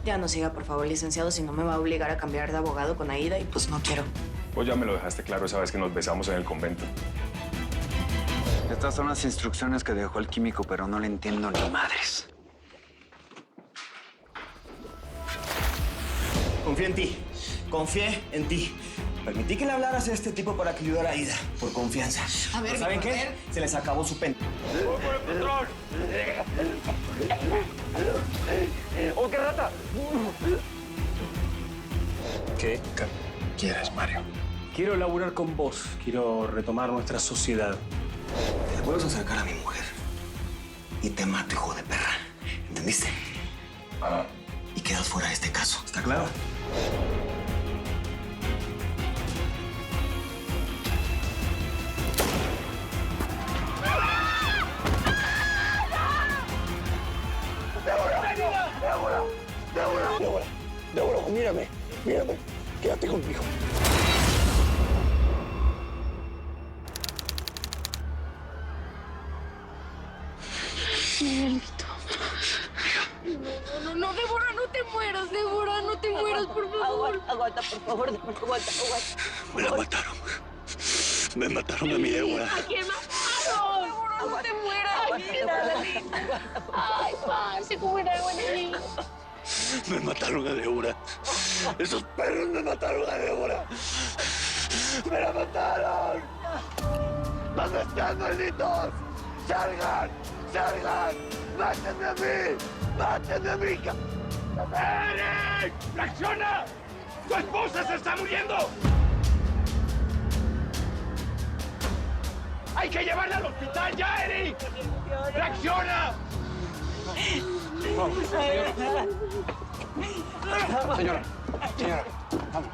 Ya no siga, por favor, licenciado, si no me va a obligar a cambiar de abogado con Aida y pues no quiero. Vos ya me lo dejaste claro esa vez que nos besamos en el convento. Estas son las instrucciones que dejó el químico, pero no le entiendo ni madres. Confié en ti. Confié en ti. Permití que le hablaras a este tipo para que ayudara a Aida, por confianza. A ver, ¿Pero ¿saben Víctor, qué? a ver. Se les acabó su pena. ¿Qué quieres, Mario? Quiero laburar con vos. Quiero retomar nuestra sociedad. Te puedes acercar a mi mujer y te mato, hijo de perra. ¿Entendiste? Y quedas fuera de este caso. ¿Está claro? Débora, mírame. Quédate conmigo. Miguelito. No, Débora, no te mueras, Débora, no te mueras, por favor. Aguanta, por favor, aguanta. Me la mataron. Me mataron a mi Débora. ¿A quién mataron? Débora, no te mueras. Ay, parce, cómo era buena. Me mataron a Débora. Esos perros me mataron a Débora. ¡Me la mataron! ¿Dónde están, malditos? ¡Salgan! ¡Mátenme a mí! ¡Mátenme a mí! ¡Eric! ¡Reacciona! ¡Tu esposa se está muriendo! ¡Hay que llevarla al hospital ya, Eric! ¡Reacciona! Señora, vamos.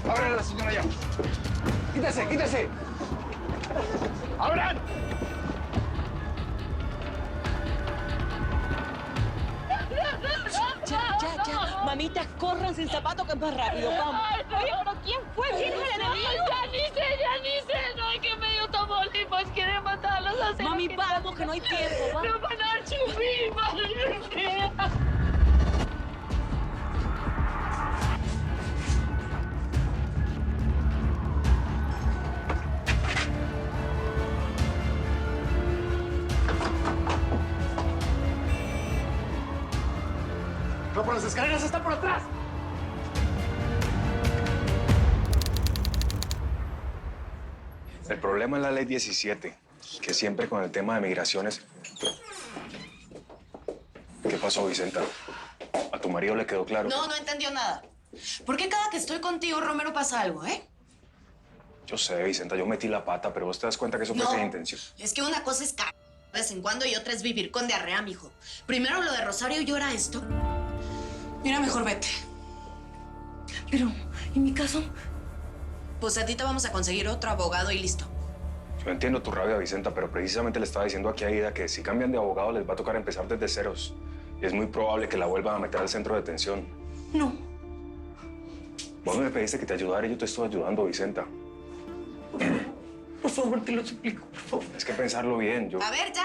Ábrele a la señora ya. Quítese. ¡Abran! Ya. Mamita, corran sin zapato que es más rápido. Vamos. Ay, pero ¿quién fue? ¿Quién es el enemigo? Ya ni sé. No, es que medio Tamaulipas quiere matarlos. Mami, vamos, que no hay tiempo. Vamos. No van a chupir, madre. ¡No, por las escaleras está por atrás! El problema es la ley 17, que siempre con el tema de migraciones... ¿Qué pasó, Vicenta? ¿A tu marido le quedó claro? No entendió nada. ¿Por qué cada que estoy contigo, Romero, pasa algo, Yo sé, Vicenta, yo metí la pata, pero vos te das cuenta que eso fue sin intención. Es que una cosa es de vez en cuando y otra es vivir con diarrea, mijo. Primero lo de Rosario y ahora esto. Mira, mejor vete. Pero, ¿y mi caso? Pues a ti te vamos a conseguir otro abogado y listo. Yo entiendo tu rabia, Vicenta, pero precisamente le estaba diciendo aquí a Aida que si cambian de abogado les va a tocar empezar desde ceros. Y es muy probable que la vuelvan a meter al centro de detención. No. Vos me pediste que te ayudara y yo te estoy ayudando, Vicenta. Por favor, te lo suplico, por favor. Es que pensarlo bien, yo... A ver, ya.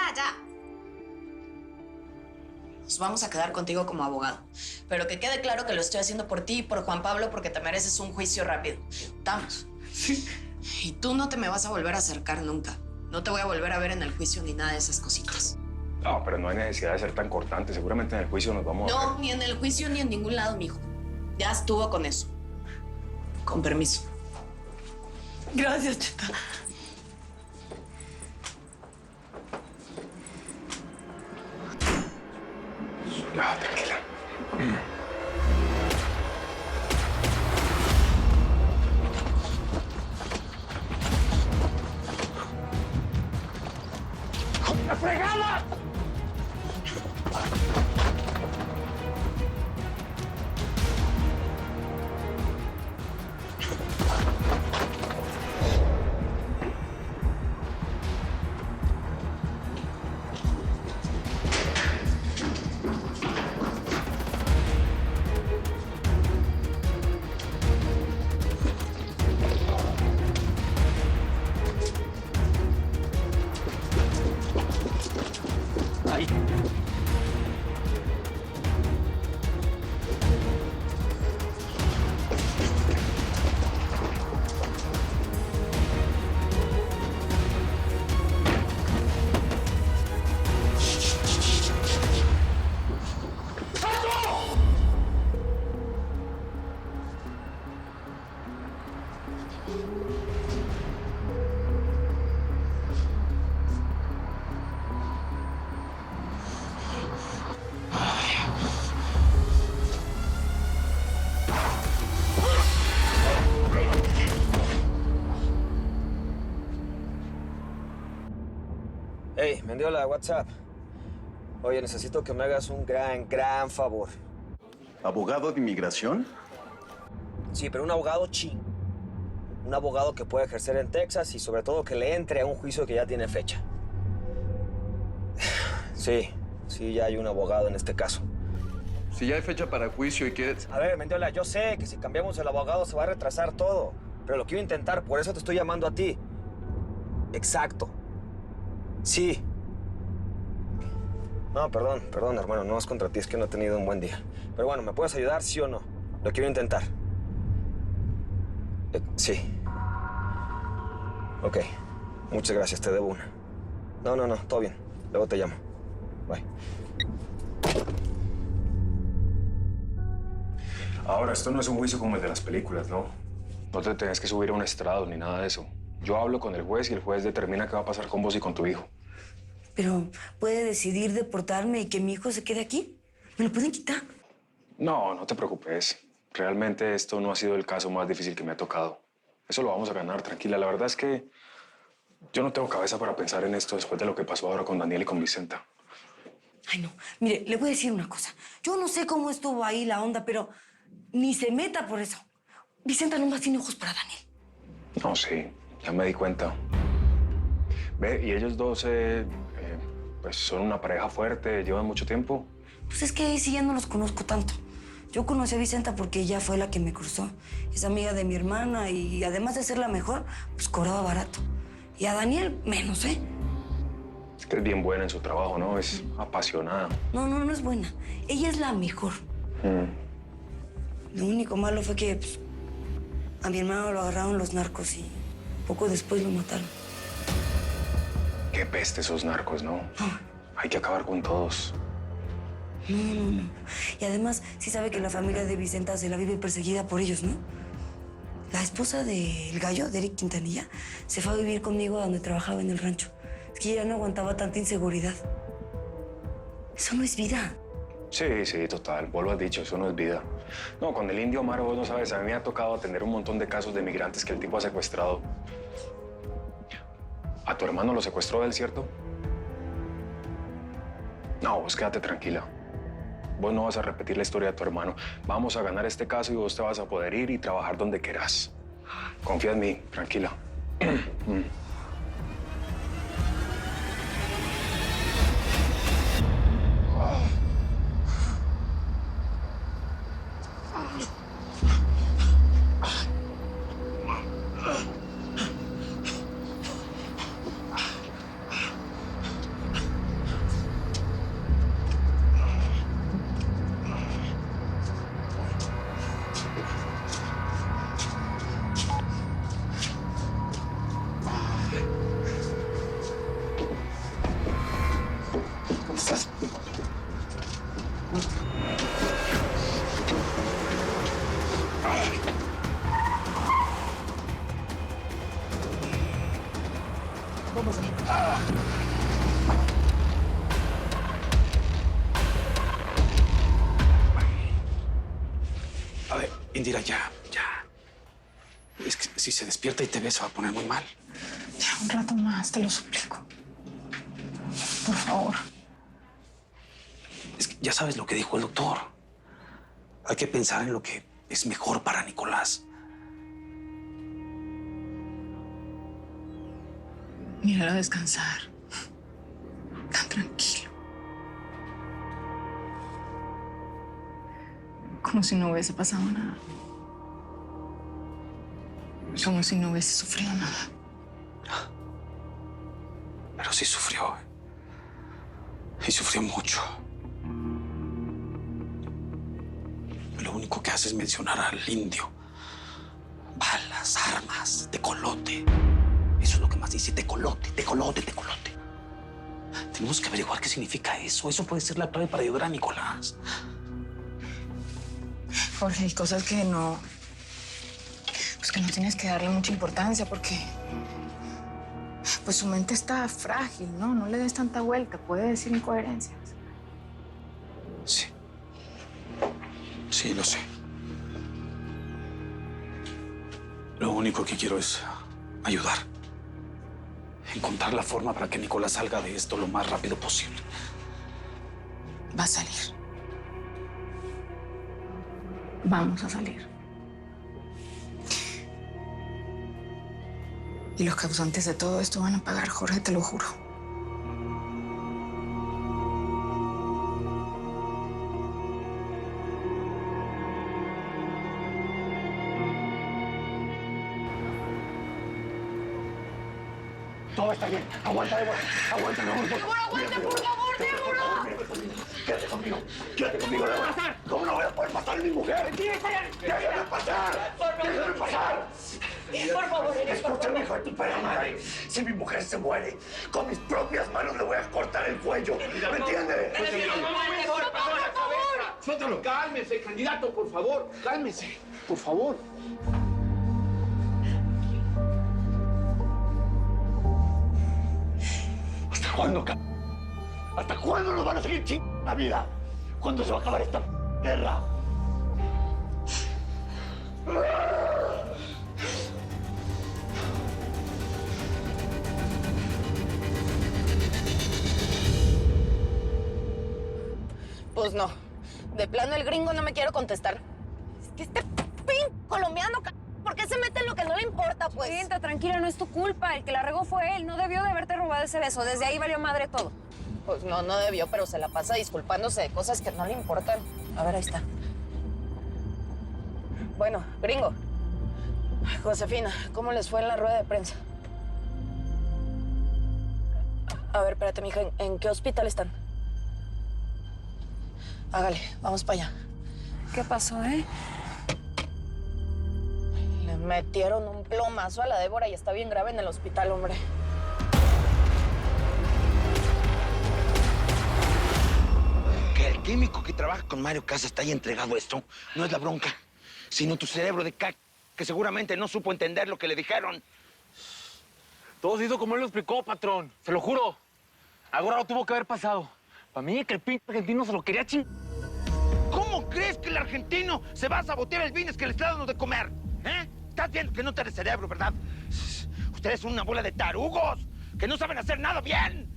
Nos vamos a quedar contigo como abogado. Pero que quede claro que lo estoy haciendo por ti y por Juan Pablo porque te mereces un juicio rápido. Vamos. Sí. Y tú no te me vas a volver a acercar nunca. No te voy a volver a ver en el juicio ni nada de esas cositas. No, pero no hay necesidad de ser tan cortante. Seguramente en el juicio nos vamos a ver. No, ni en el juicio ni en ningún lado, mijo. Ya estuvo con eso. Con permiso. Gracias, Cheta. Ya, tranquila. ¡La fregada! Hey, Mendiola, WhatsApp. Oye, necesito que me hagas un gran favor. ¿Abogado de inmigración? Sí, pero un abogado un abogado que pueda ejercer en Texas y sobre todo que le entre a un juicio que ya tiene fecha. Sí, ya hay un abogado en este caso. Si ya hay fecha para juicio y quieres... A ver, Mendiola, yo sé que si cambiamos el abogado se va a retrasar todo, pero lo quiero intentar, por eso te estoy llamando a ti. Exacto. Sí. No, perdón, hermano, no es contra ti, es que no he tenido un buen día. Pero bueno, ¿me puedes ayudar, sí o no? Lo quiero intentar. Sí. Ok. Muchas gracias, te debo una. No, todo bien. Luego te llamo. Bye. Ahora, esto no es un juicio como el de las películas, ¿no? No te tenés que subir a un estrado ni nada de eso. Yo hablo con el juez y el juez determina qué va a pasar con vos y con tu hijo. Pero puede decidir deportarme y que mi hijo se quede aquí. ¿Me lo pueden quitar? No, no te preocupes. Realmente esto no ha sido el caso más difícil que me ha tocado. Eso lo vamos a ganar, tranquila. La verdad es que yo no tengo cabeza para pensar en esto después de lo que pasó ahora con Daniel y con Vicenta. Ay, no. Mire, le voy a decir una cosa. Yo no sé cómo estuvo ahí la onda, pero ni se meta por eso. Vicenta nomás tiene ojos para Daniel. No, sí, ya me di cuenta. Ve, y ellos dos, pues son una pareja fuerte, llevan mucho tiempo. Pues es que ahí sí ya no los conozco tanto. Yo conocí a Vicenta porque ella fue la que me cruzó. Es amiga de mi hermana y además de ser la mejor, pues cobraba barato. Y a Daniel menos, ¿eh? Es que es bien buena en su trabajo, ¿no? Es apasionada. No es buena. Ella es la mejor. Lo único malo fue que pues, a mi hermano lo agarraron los narcos y poco después lo mataron. Qué peste esos narcos, ¿no? Hay que acabar con todos. No. Y además, sí sabe que la familia de Vicenta se la vive perseguida por ellos, ¿no? La esposa del gallo, de Eric Quintanilla, se fue a vivir conmigo donde trabajaba en el rancho. Es que ella no aguantaba tanta inseguridad. Eso no es vida. Sí, total. Vos lo has dicho, eso no es vida. No, con el indio Amaro, vos no sabes, a mí me ha tocado atender un montón de casos de migrantes que el tipo ha secuestrado. ¿A tu hermano lo secuestró él, cierto? No, vos quédate tranquila. Vos no vas a repetir la historia de tu hermano. Vamos a ganar este caso y vos te vas a poder ir y trabajar donde quieras. Confía en mí, tranquila. ¿Dónde estás? Vamos a... A ver, Indira, ya. Es que si se despierta y te ve, se va a poner muy mal. Ya, un rato más, te lo suplico. Por favor. Es que ya sabes lo que dijo el doctor. Hay que pensar en lo que es mejor para Nicolás. Míralo descansar. Tan tranquilo. Como si no hubiese pasado nada. Como si no hubiese sufrido nada. Pero sí sufrió. Y sufrió mucho. Lo único que hace es mencionar al indio. Balas, armas, tecolote. Eso es lo que más dice, tecolote. Tenemos que averiguar qué significa eso. Eso puede ser la clave para ayudar a Nicolás. Jorge, hay cosas que no... Pues que no tienes que darle mucha importancia porque... Pues su mente está frágil, ¿no? No le des tanta vuelta. Puede decir incoherencias. Sí. Sí, lo sé. Lo único que quiero es ayudar. encontrar la forma para que Nicolás salga de esto lo más rápido posible. Va a salir. Vamos a salir. Y los causantes de todo esto van a pagar, Jorge, te lo juro. Todo está bien. Aguanta, Débora. Aguanta, mi amor. Débora, aguanta, por favor, Débora. Quédate conmigo. Quédate conmigo, Débora. ¿Cómo no voy a poder pasar a mi mujer? ¡Déjame pasar! ¡Déjame pasar! Por favor, Escúchame, hijo de tu perra madre. Si mi mujer se muere, con mis propias manos le voy a cortar el cuello. ¿Me entiendes? Suéltalo. Cálmese, candidato, por favor. Cálmese, por favor. ¿Hasta cuándo, ¿Hasta cuándo nos van a seguir chingando la vida? ¿Cuándo se va a acabar esta guerra? Pues no. De plano el gringo no me quiere contestar. Es que este colombiano, ¿por qué se mete en lo que no le importa, pues? Sienta, tranquila, no es tu culpa. El que la regó fue él. No debió de haberte robado ese beso. Desde ahí valió madre todo. Pues no debió, pero se la pasa disculpándose de cosas que no le importan. A ver, ahí está. Bueno, gringo. Josefina, ¿cómo les fue en la rueda de prensa? A ver, espérate, mija, ¿en qué hospital están? Hágale, vamos para allá. ¿Qué pasó, eh? Le metieron un plomazo a la Débora y está bien grave en el hospital, hombre. Que el químico que trabaja con Mario Casas te haya entregado esto no es la bronca, sino tu cerebro de cac, que seguramente no supo entender lo que le dijeron. Todo se hizo como él lo explicó, patrón. Se lo juro. Ahora lo tuvo que haber pasado. Para mí, que el pinche argentino se lo quería ¿Cómo crees que el argentino se va a sabotear el business que le está dando de comer? ¿Eh? Estás viendo que no tienes cerebro, ¿verdad? Ustedes son una bola de tarugos que no saben hacer nada bien.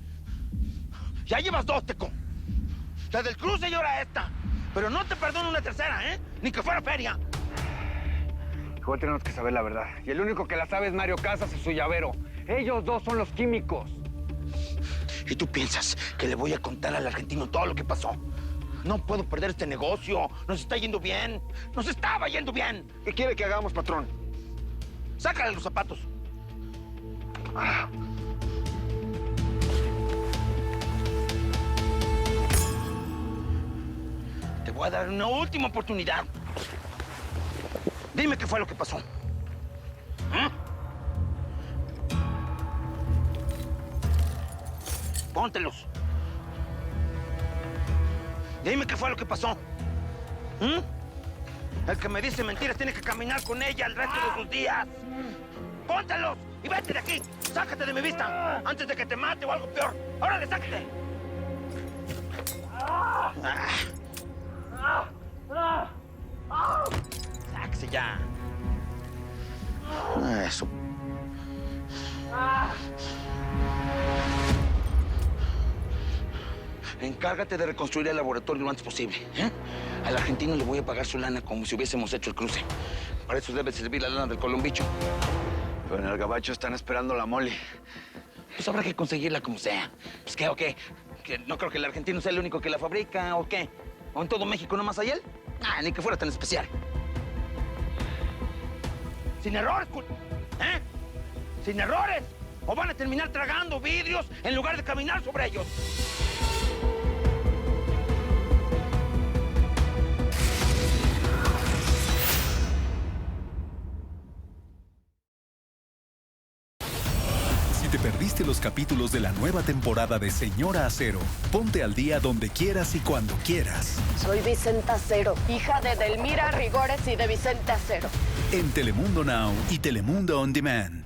Ya llevas dos, Teco. La del cruce y ahora esta. Pero no te perdono una tercera, ¿eh? Ni que fuera feria. Igual tenemos que saber la verdad. Y el único que la sabe es Mario Casas y su llavero. Ellos dos son los químicos. ¿Y tú piensas que le voy a contar al argentino todo lo que pasó? No puedo perder este negocio. Nos está yendo bien. Nos estaba yendo bien. ¿Qué quiere que hagamos, patrón? Sácale los zapatos. Te voy a dar una última oportunidad. Dime qué fue lo que pasó. ¿Eh? Póntelos. Dime qué fue lo que pasó. El que me dice mentiras tiene que caminar con ella el resto de sus días. Póntelos y vete de aquí. Sácate de mi vista antes de que te mate o algo peor. ¡Órale, sácate! Sáquese ya. Eso. Encárgate de reconstruir el laboratorio lo antes posible, ¿eh? Al argentino le voy a pagar su lana como si hubiésemos hecho el cruce. Para eso debe servir la lana del colombicho. Pero en el gabacho están esperando la mole. Pues habrá que conseguirla como sea. Pues, ¿qué o qué? ¿Que no creo que el argentino sea el único que la fabrica o qué? ¿O en todo México nomás hay él? Ah, ni que fuera tan especial. Sin errores, ¿eh? Sin errores. O van a terminar tragando vidrios en lugar de caminar sobre ellos. Si te perdiste los capítulos de la nueva temporada de Señora Acero, ponte al día donde quieras y cuando quieras. Soy Vicenta Acero, hija de Delmira Rigores y de Vicente Acero. En Telemundo Now y Telemundo On Demand.